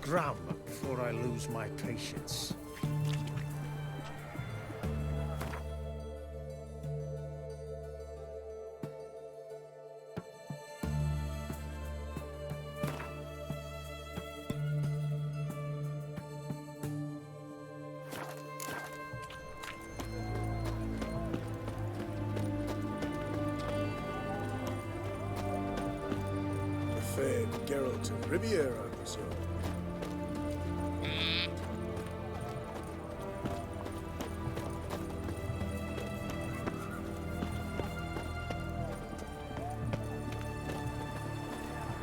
drum before I lose my patience. Famed Geralt of Rivia, I presume.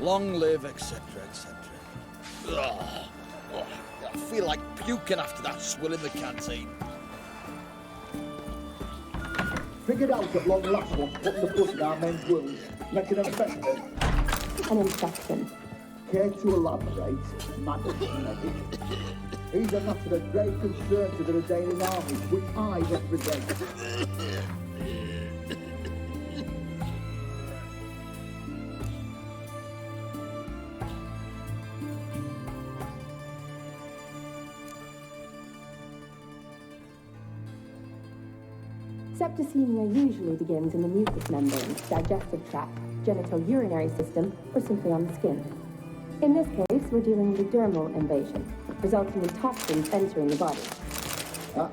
Long live, etc., etc. I feel like puking after that swill in the canteen. Figured out at long last what's putting the blood in our men's wounds, making them better. An infection. Care to elaborate, Madam Medic? These are matters of great concern to the Redanian army, which I represent. Septicemia usually begins in the mucous membrane, digestive tract, genitourinary system, or simply on the skin. In this case, we're dealing with dermal invasion, resulting in toxins entering the body. What?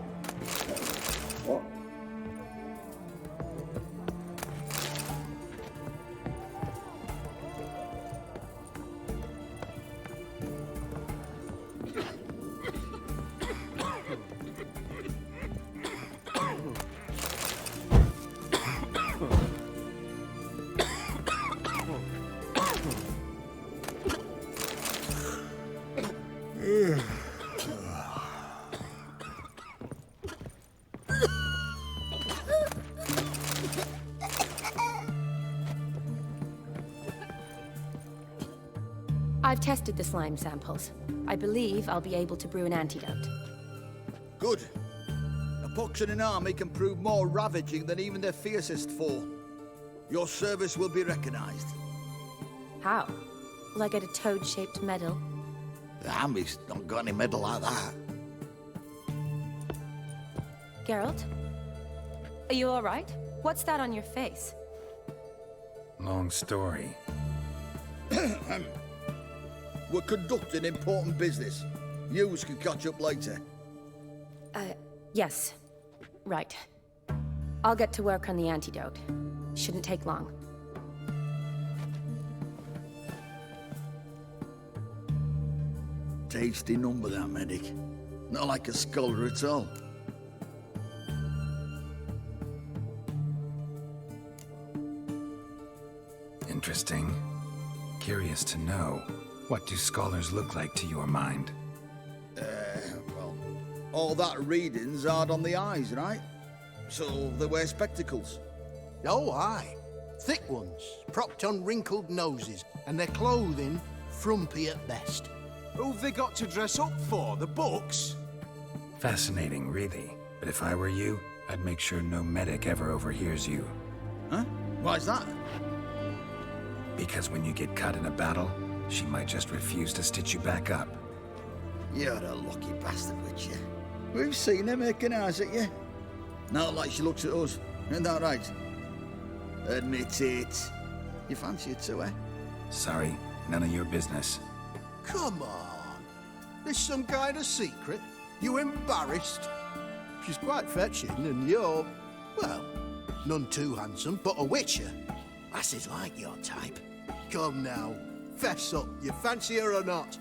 I've tested the slime samples. I believe I'll be able to brew an antidote. Good. A pox in an army can prove more ravaging than even their fiercest foe. Your service will be recognized. How? Will I get a toad-shaped medal? The army's not got any medal like that. Geralt? Are you all right? What's that on your face? Long story. We're conducting important business. Yous can catch up later. Yes. Right. I'll get to work on the antidote. Shouldn't take long. Tasty number, that medic. Not like a scholar at all. Interesting. Curious to know, what do scholars look like to your mind? Well, all that reading's hard on the eyes, right? So they wear spectacles. Oh, aye. Thick ones, propped on wrinkled noses, and their clothing frumpy at best. Who've they got to dress up for? The books? Fascinating, really. But if I were you, I'd make sure no medic ever overhears you. Huh? Why's that? Because when you get caught in a battle, she might just refuse to stitch you back up. You're a lucky bastard, Witcher. We've seen her making eyes at you. Not like she looks at us. Isn't that right? Admit it. You fancy it too, eh? Sorry, none of your business. Come on. There's some kind of secret. You embarrassed? She's quite fetching, and you're, well, none too handsome, but a witcher. Lasses like your type. Come now, fess up. You fancy her or not?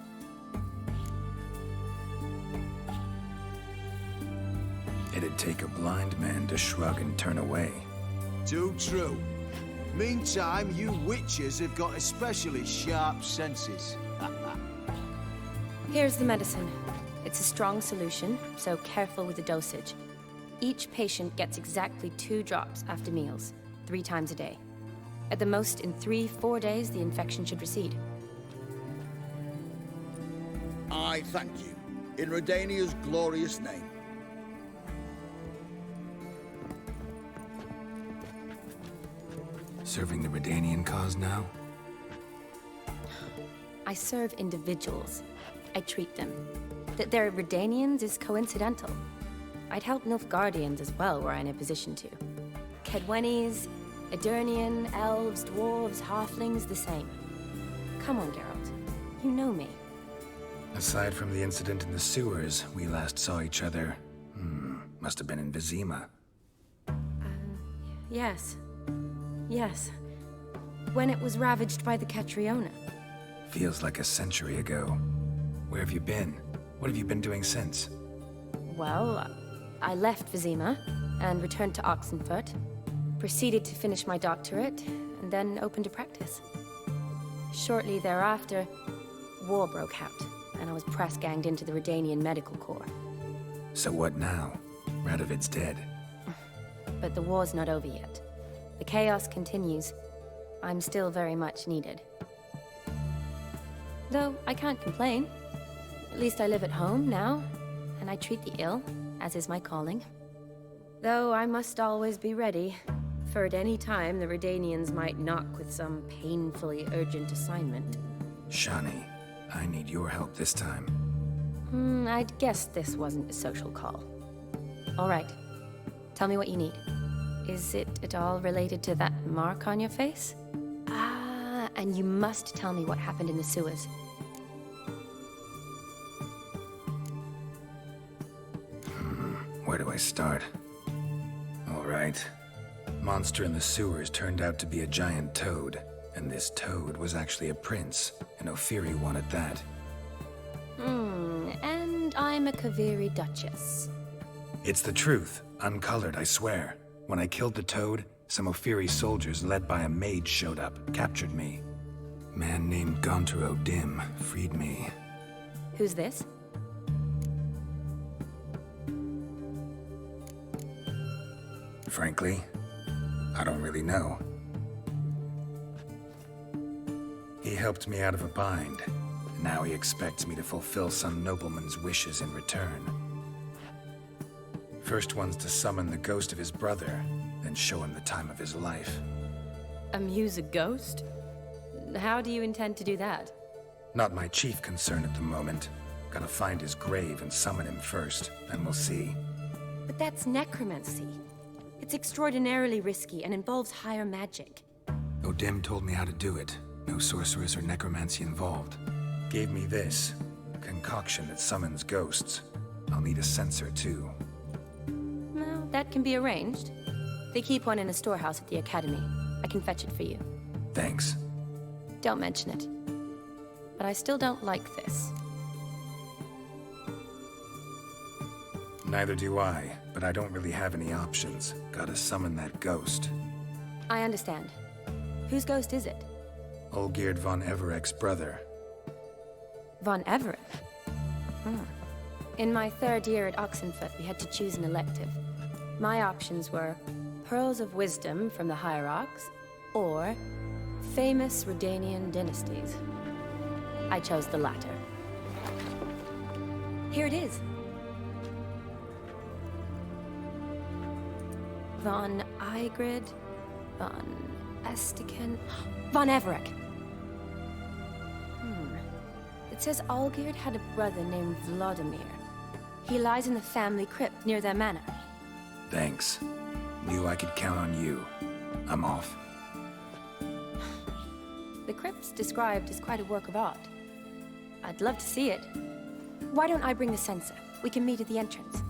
It'd take a blind man to shrug and turn away. Too true. Meantime, you witches have got especially sharp senses. Here's the medicine. It's a strong solution, so careful with the dosage. Each patient gets exactly 2 drops after meals, 3 times a day. At the most, in 3-4 days, the infection should recede. I thank you. In Redania's glorious name. Serving the Redanian cause now? I serve individuals. I treat them. That they're Redanians is coincidental. I'd help Nilfgaardians as well were I in a position to. Kedwenis, Edirnian, elves, dwarves, halflings, the same. Come on, Geralt. You know me. Aside from the incident in the sewers, we last saw each other. Must have been in Vizima. Yes. Yes. When it was ravaged by the Catriona. Feels like a century ago. Where have you been? What have you been doing since? Well, I left Vizima and returned to Oxenfurt. Proceeded to finish my doctorate, and then opened a practice. Shortly thereafter, war broke out, and I was press-ganged into the Redanian Medical Corps. So what now? Radovid's dead. But the war's not over yet. The chaos continues. I'm still very much needed. Though I can't complain. At least I live at home now, and I treat the ill, as is my calling. Though I must always be ready, for at any time the Redanians might knock with some painfully urgent assignment. Shani, I need your help this time. I'd guessed this wasn't a social call. All right. Tell me what you need. Is it at all related to that mark on your face? Ah, and you must tell me what happened in the sewers. Where do I start? All right. Monster in the sewers turned out to be a giant toad, and this toad was actually a prince, and Ophiri wanted that. And I'm a Kaviri Duchess. It's the truth, uncolored, I swear. When I killed the toad, some Ophiri soldiers led by a mage showed up, captured me. Man named Gontaro Dim freed me. Who's this? Frankly, I don't really know. He helped me out of a bind. Now he expects me to fulfill some nobleman's wishes in return. First one's to summon the ghost of his brother, then show him the time of his life. Amuse a ghost? How do you intend to do that? Not my chief concern at the moment. Gotta find his grave and summon him first, then we'll see. But that's necromancy. It's extraordinarily risky and involves higher magic. Odim told me how to do it. No sorcerers or necromancy involved. Gave me this. A concoction that summons ghosts. I'll need a censer, too. Well, that can be arranged. They keep one in a storehouse at the academy. I can fetch it for you. Thanks. Don't mention it. But I still don't like this. Neither do I, but I don't really have any options. Gotta summon that ghost. I understand. Whose ghost is it? Olgierd von Everec's brother. Von Everec? In my third year at Oxenfurt, we had to choose an elective. My options were Pearls of Wisdom from the Hierarchs, or Famous Redanian Dynasties. I chose the latter. Here it is. Von Igrid, Von Estiken, Von Everec. It says Olgierd had a brother named Vladimir. He lies in the family crypt near their manor. Thanks. Knew I could count on you. I'm off. The crypt's described as quite a work of art. I'd love to see it. Why don't I bring the censer? We can meet at the entrance.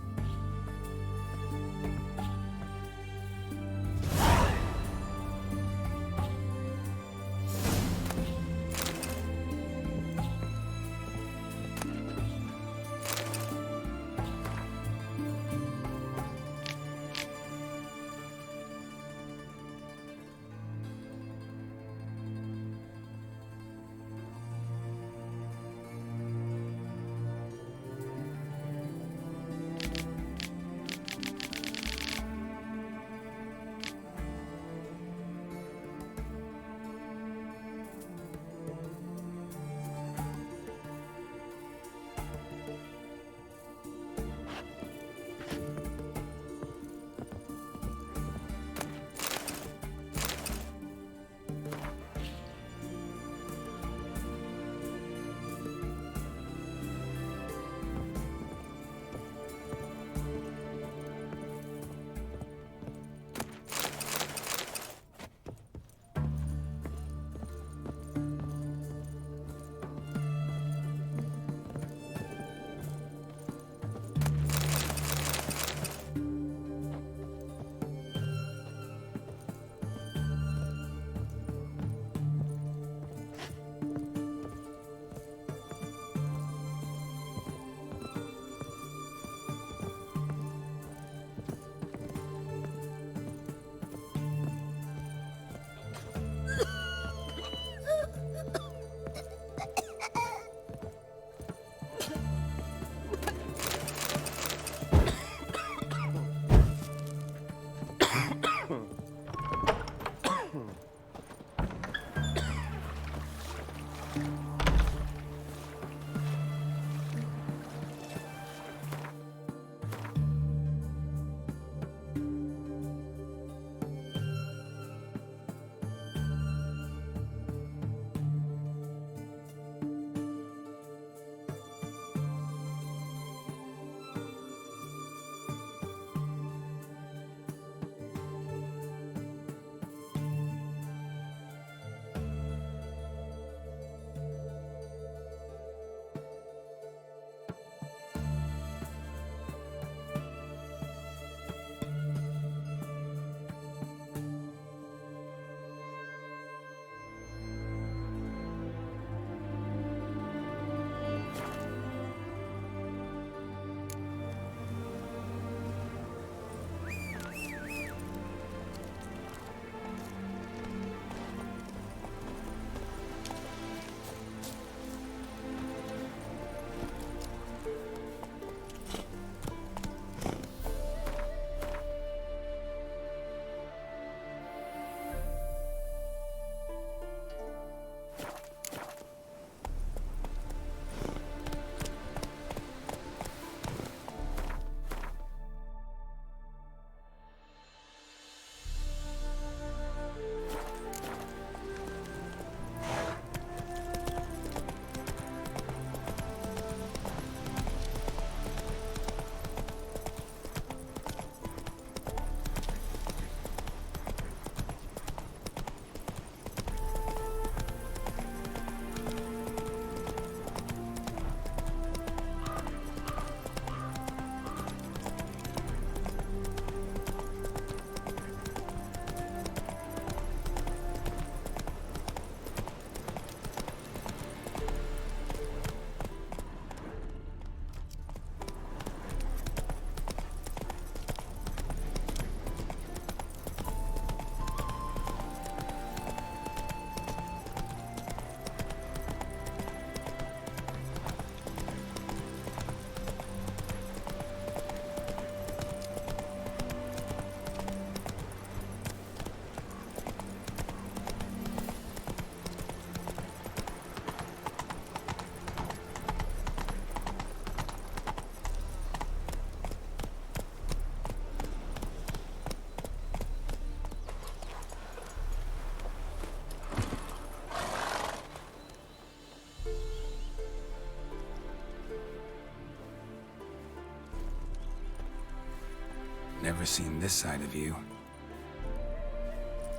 Never seen this side of you.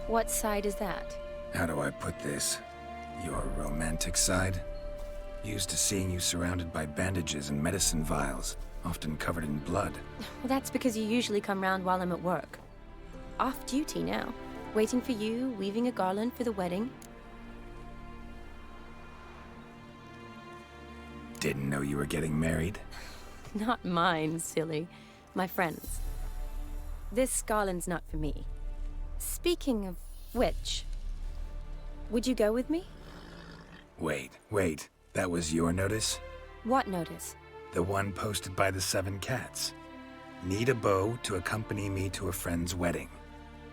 What side is that? How do I put this? Your romantic side? Used to seeing you surrounded by bandages and medicine vials, often covered in blood. Well, that's because you usually come round while I'm at work. Off duty now. Waiting for you, weaving a garland for the wedding. Didn't know you were getting married? Not mine, silly. My friends. This garland's not for me. Speaking of which, would you go with me? Wait. That was your notice? What notice? The one posted by the 7 cats. Need a beau to accompany me to a friend's wedding.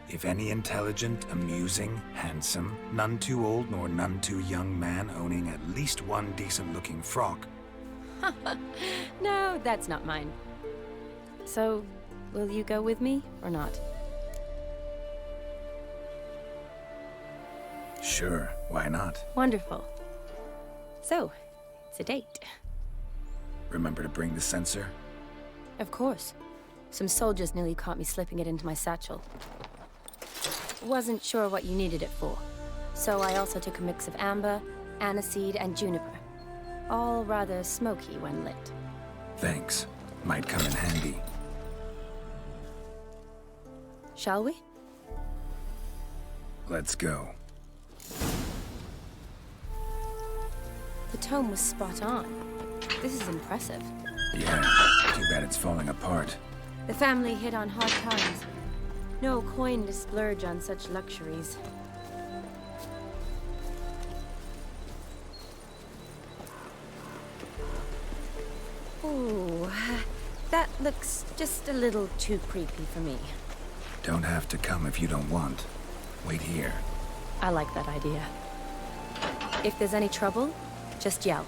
If any intelligent, amusing, handsome, none too old nor none too young man owning at least one decent-looking frock. No, that's not mine. So, will you go with me, or not? Sure, why not? Wonderful. So, it's a date. Remember to bring the censer? Of course. Some soldiers nearly caught me slipping it into my satchel. Wasn't sure what you needed it for, so I also took a mix of amber, aniseed, and juniper. All rather smoky when lit. Thanks. Might come in handy. Shall we? Let's go. The tome was spot on. This is impressive. Yeah, too bad it's falling apart. The family hit on hard times. No coin to splurge on such luxuries. Ooh, that looks just a little too creepy for me. Don't have to come if you don't want. Wait here. I like that idea. If there's any trouble, just yell.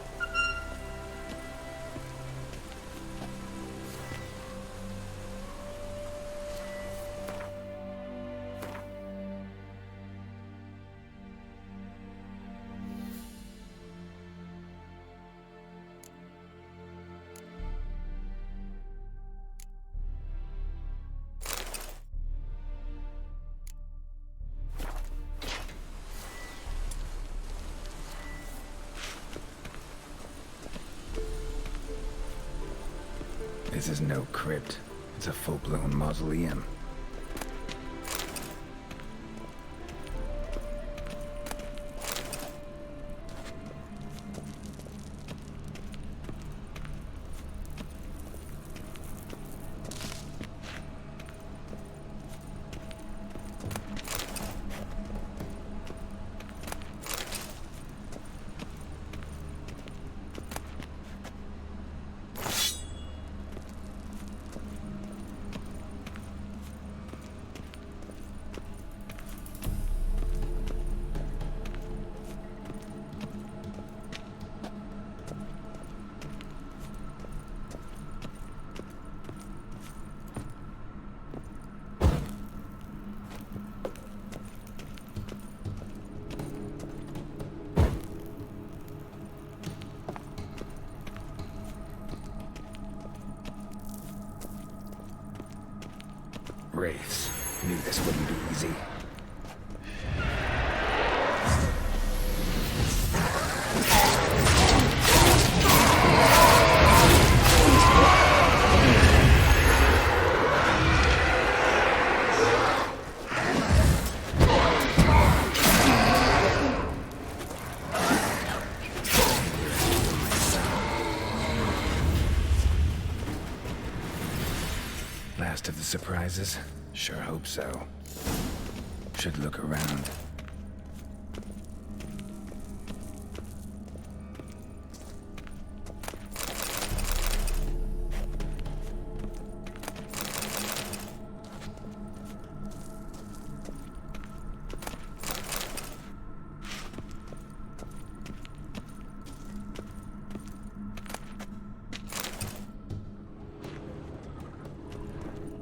This is no crypt. It's a full-blown mausoleum. Wraiths. Knew this wouldn't be easy. Last of the surprises? Sure hope so. Should look around.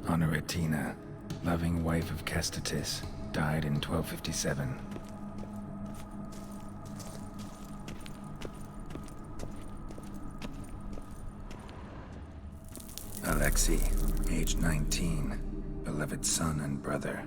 Honoratina, loving wife of Kestatis, died in 1257. Alexei, age 19. beloved son and brother.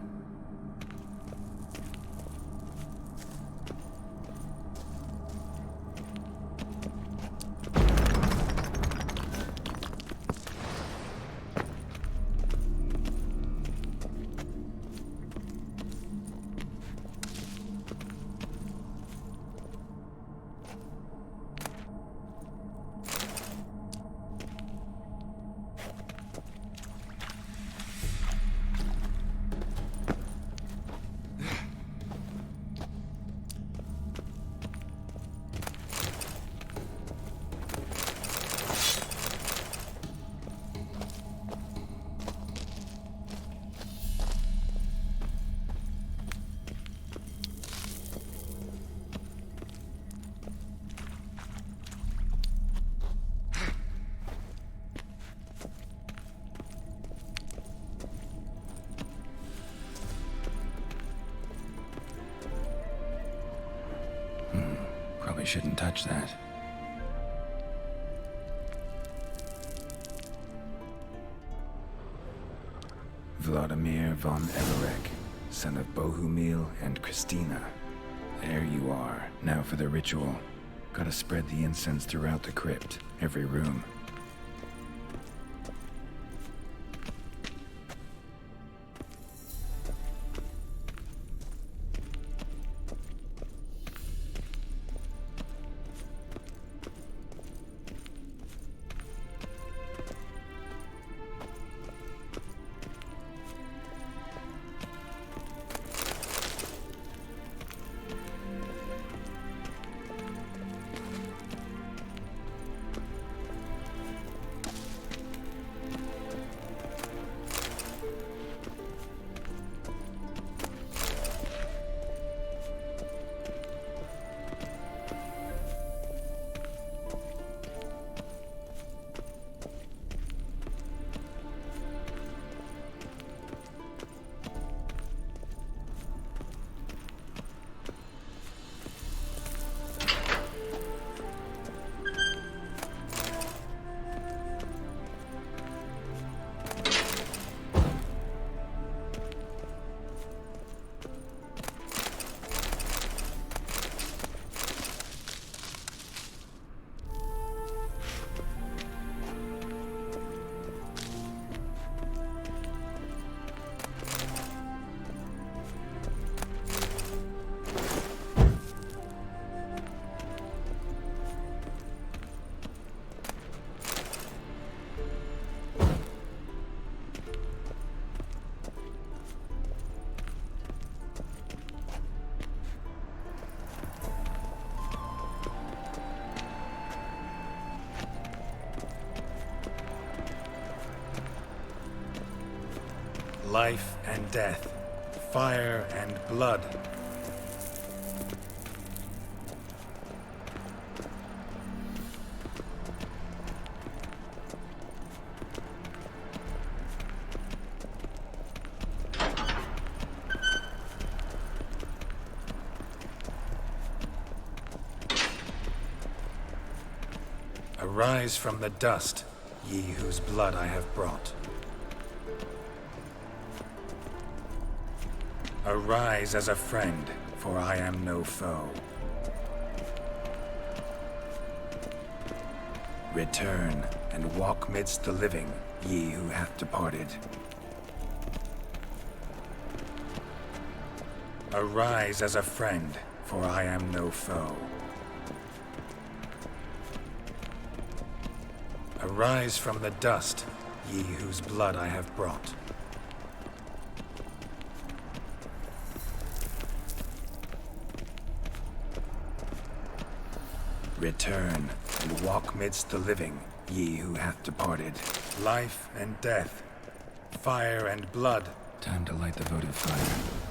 Probably shouldn't touch that. Vladimir von Everec, son of Bohumil and Christina. There you are. Now for the ritual. Gotta spread the incense throughout the crypt, every room. Life and death, fire and blood. Arise from the dust, ye whose blood I have brought. Arise as a friend, for I am no foe. Return and walk midst the living, ye who hath departed. Arise as a friend, for I am no foe. Arise from the dust, ye whose blood I have brought. Return and walk midst the living, ye who hath departed. Life and death, fire and blood. Time to light the votive fire.